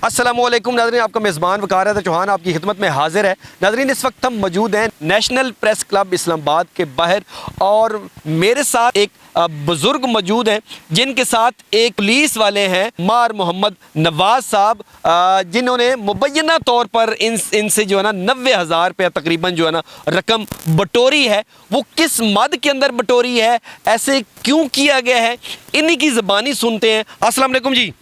अस्सलामुअलैकुम नाज़रीन, आपका मेज़बान वकार चौहान आपकी खिदमत में हाजिर है। नाज़रीन, इस वक्त हम मौजूद हैं नेशनल प्रेस क्लब इस्लामाबाद के बाहर और मेरे साथ एक बुज़ुर्ग मौजूद हैं जिनके साथ एक पुलिस वाले हैं मार मोहम्मद नवाज़ साहब, जिन्होंने मुबैना तौर पर इनसे जो है ना 90,000 रुपया तकरीबन जो है ना रकम बटोरी है। वो किस मद के अंदर बटोरी है, ऐसे क्यों किया गया है, इन्हीं की ज़बानी सुनते हैं। अस्सलाम वालेकुम जी।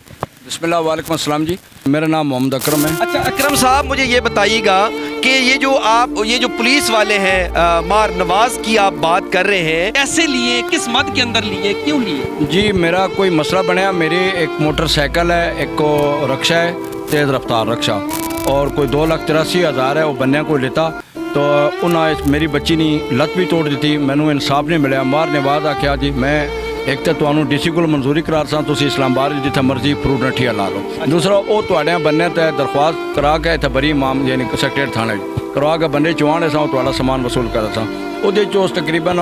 बिस्मिल्लाह वालेकुम अस्सलाम जी, मेरा नाम मोहम्मद अकरम है। अच्छा अकरम साहब, मुझे ये बताइएगा कि ये जो पुलिस वाले हैं मार नवाज की आप बात कर रहे हैं, कैसे लिए, किस मद के अंदर लिए, क्यों लिए? जी, मेरा कोई मसला बनया। मेरी एक मोटरसाइकिल है, एक को रक्षा है, तेज़ रफ्तार रक्षा, और कोई 2,83,000 है वो बनने को लेता। तो उन्हें मेरी बच्ची ने लत भी तोड़ दी थी, मैनू इंसाफ नहीं मिला। मार नवाज आख्या जी मैं एक तो ਤੁਹਾਨੂੰ ਡੀਸੀ ਕੋਲ ਮਨਜ਼ੂਰੀ ਕਰਾ ਸਾਂ, ਤੁਸੀਂ ਇਸਲਾਮਾਬਾਦ ਜਿੱਥੇ ਮਰਜ਼ੀ ਫਰੂਟ ਨਠੀਆ ਲਾ ਲਓ। ਦੂਸਰਾ ਉਹ ਤੁਹਾਡੇ ਬੰਨੇ ਤੇ ਦਰਖਾਸਤ ਕਰਾ ਕੇ ਇੱਥੇ ਬਰੀ ਇਮਾਮ ਯਾਨੀ ਸੈਕਟਰੀ ਥਾਣੇ ਕਰਵਾ ਕੇ ਬੰਦੇ ਚਵਾਣੇ ਸਾਂ, ਤੁਹਾਡਾ ਸਮਾਨ ਵਸੂਲ ਕਰ ਸਾਂ। ਉਹਦੇ ਚੋਂ ਤਕਰੀਬਨ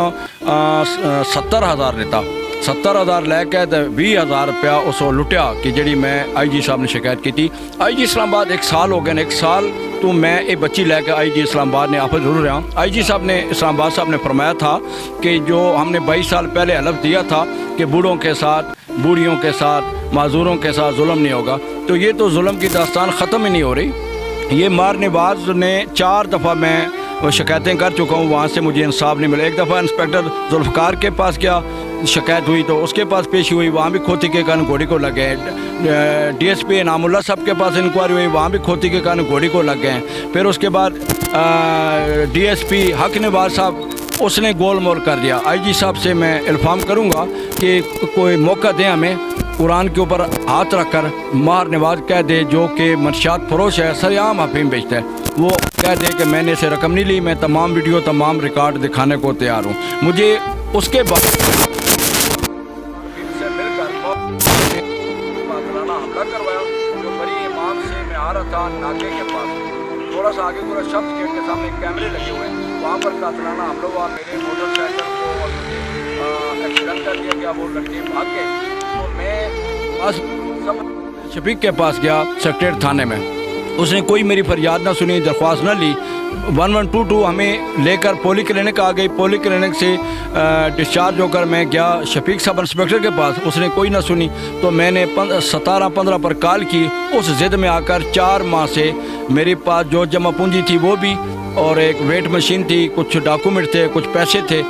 70,000 ਦਿੱਤਾ। 70,000 ਲੈ ਕੇ ਤੇ 20,000 रुपया ਉਸ ਲੁੱਟਿਆ ਕਿ ਜਿਹੜੀ ਮੈਂ IG ਸਾਹਿਬ ਨੇ ਸ਼ਿਕਾਇਤ ਕੀਤੀ। IG इस्लामाबाद 1 साल हो गए ने, 1 साल तो मैं ये बच्ची लेकर IG इस्लामाबाद ने ऑफिस जरूर रहा। IG साहब ने इस्लामाबाद साहब ने फरमाया था कि जो हमने 22 साल पहले हलफ दिया था कि बूढ़ों के साथ, बूढ़ियों के साथ, माजूरों के साथ जुल्म नहीं होगा, तो ये तो जुल्म की दास्तान ख़त्म ही नहीं हो रही। ये मार नवाज ने 4 दफ़ा मैं वो शिकायतें कर चुका हूँ, वहाँ से मुझे इंसाफ नहीं मिला। एक दफ़ा इंस्पेक्टर जुल्फ़कार के पास गया, शिकायत हुई तो उसके पास पेशी हुई, वहाँ भी खोती के कारण घोड़ी को लग गए। DSP इनामुल्लाह साहब के पास इंक्वायरी हुई, वहाँ भी खोती के कारण घोड़ी को लग गए। फिर उसके बाद DSP हक नवाज साहब उसने गोल मोल कर दिया। IG साहब से मैं इल्फ़ाम करूँगा कि कोई मौका दें हमें, कुरान के ऊपर हाथ रख कर मार नवाज कह दे जो कि मनशात फरोश है, सरेआम अफीम बेचता है, वो कह दे कि मैंने से रकम नहीं ली, मैं तमाम वीडियो तमाम रिकॉर्ड दिखाने को तैयार हूँ। मुझे उसके बाद हमला करवाया जो बड़ी इमाम से मैं आ रहा था नाके के पास, थोड़ा सा आगे पूरा शब्द गेट के सामने कैमरे लगे हुए हैं, वहाँ पर कातलाना हमला हुआ। मेरे मोटरसाइकिल को और मुझे एक्सीडेंट कर दिया गया, वो लड़के भाग गए। तो मैं सब शफीक के पास गया सेक्रेटरी थाने में, उसने कोई मेरी फरियाद ना सुनी, दरख्वास्त ना ली। 1122 हमें लेकर पोली क्लिनिक आ गई। पोली क्लिनिक से डिस्चार्ज होकर मैं गया शफीक सब इंस्पेक्टर के पास, उसने कोई ना सुनी। तो मैंने 17-15 पर कॉल की। उस ज़िद में आकर 4 माह से मेरे पास जो जमा पूंजी थी वो भी, और एक वेट मशीन थी, कुछ डॉक्यूमेंट थे, कुछ पैसे थे,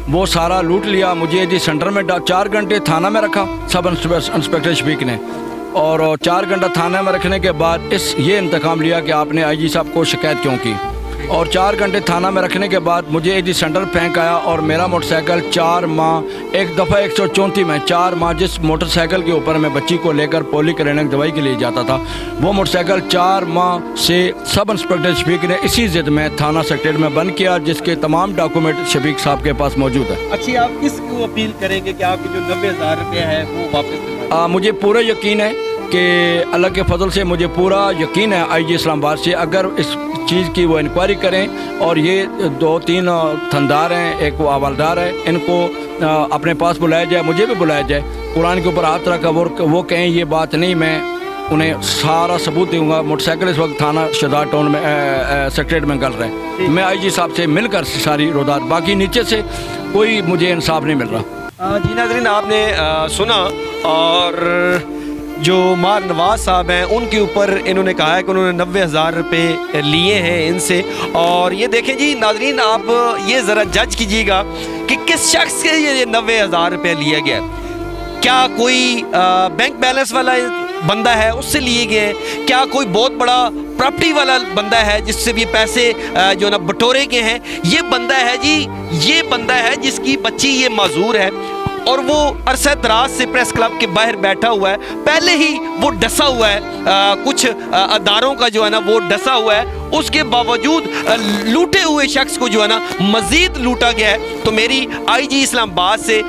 वो सारा लूट लिया। मुझे जी सेंटर में 4 घंटे थाना में रखा सब इंस्पेक्टर शफीक ने, और 4 घंटा थाने में रखने के बाद ये इंतकाम लिया कि आपने IG साहब को शिकायत क्यों की। और 4 घंटे थाना में रखने के बाद मुझे AG सेंटर फेंक आया, और मेरा मोटरसाइकिल 4 माह, एक दफ़ा 134 में 4 माह जिस मोटरसाइकिल के ऊपर मैं बच्ची को लेकर पोली क्लिनिक दवाई के लिए जाता था, वो मोटरसाइकिल 4 माह से सब इंस्पेक्टर शफीक ने इसी ज़िद में थाना सेक्रेटरी में बंद किया, जिसके तमाम डॉक्यूमेंट शफीक साहब के पास मौजूद है। अच्छी, आप किसको अपील करेंगे कि आपके जो 90,000 रुपया है वो वापस? मुझे पूरा यकीन है कि अल्लाह के फजल से मुझे पूरा यकीन है IG इस्लामाबाद से, अगर इस चीज़ की वो इंक्वायरी करें, और ये 2-3 थंदार हैं, एक वो हवालदार है, इनको अपने पास बुलाया जाए, मुझे भी बुलाया जाए, कुरान के ऊपर हाथ रखा वो कहें ये बात नहीं, मैं उन्हें सारा सबूत दूंगा। मोटरसाइकिल इस वक्त थाना शहजाद टाउन में सेक्रेटरी में गल रहे, मैं IG साहब से मिलकर सारी रोदात, बाकी नीचे से कोई मुझे इंसाफ नहीं मिल रहा। जी नाज़रीन, आपने सुना, और जो मार नवाज साहब हैं उनके ऊपर इन्होंने कहा है कि उन्होंने 90,000 रुपये लिए हैं इनसे। और ये देखें जी नाज़रीन, आप ये ज़रा जज कीजिएगा कि किस शख्स से ये 90,000 रुपये लिया गया। क्या कोई बैंक बैलेंस वाला बंदा है उससे लिए गए हैं? क्या कोई बहुत बड़ा प्रॉपर्टी वाला बंदा है जिससे भी पैसे जो ना बटोरे गए हैं? ये बंदा है जी, ये बंदा है जिसकी बच्ची ये माजूर है, और वो अरसा दराज से प्रेस क्लब के बाहर बैठा हुआ है। पहले ही वो डसा हुआ है, कुछ अदारों का जो है ना वो डसा हुआ है, उसके बावजूद लूटे हुए शख्स को जो है ना मज़ीद लूटा गया है। तो मेरी IG इस्लामाबाद से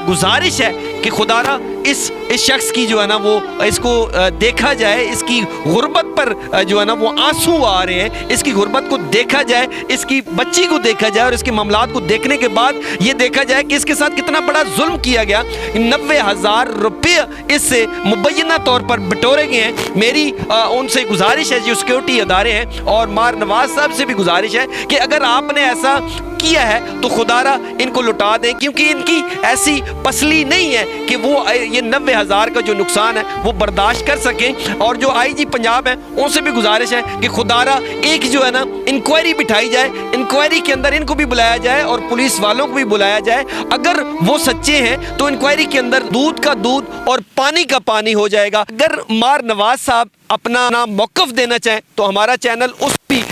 गुजारिश है कि खुदारा इस शख्स की जो है ना वो इसको देखा जाए, इसकी गुर्बत पर जो है ना वो आंसू आ रहे हैं, इसकी गुर्बत को देखा जाए, इसकी बच्ची को देखा जाए और इसके मामलात को देखने के बाद ये देखा जाए कि इसके साथ कितना बड़ा जुल्म किया गया। 90,000 रुपये इससे मुबैना तौर पर बटोरे गए हैं। मेरी उनसे गुजारिश है, जो सिक्योरिटी अदारे हैं और मार नवाज साहब से भी गुजारिश है कि अगर आपने ऐसा किया है तो खुदारा इनको लुटा दें, क्योंकि इनकी ऐसी पसली नहीं है कि वो ये 90,000 का जो नुकसान है वो बर्दाश्त कर सकें। और जो IG पंजाब है उनसे भी गुजारिश है कि खुदारा एक जो है ना इंक्वायरी बिठाई जाए, इंक्वायरी के अंदर इनको भी बुलाया जाए और पुलिस वालों को भी बुलाया जाए। अगर वो सच्चे हैं तो इंक्वायरी के अंदर दूध का दूध और पानी का पानी हो जाएगा। अगर मार नवाज साहब अपना नाम मौक़िफ़ देना चाहें तो हमारा चैनल उस भी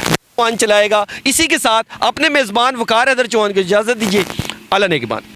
चलाएगा। इसी के साथ अपने मेज़बान वकार हैदर चौहान को इजाज़त दीजिए। अल्लाह नेगहबान।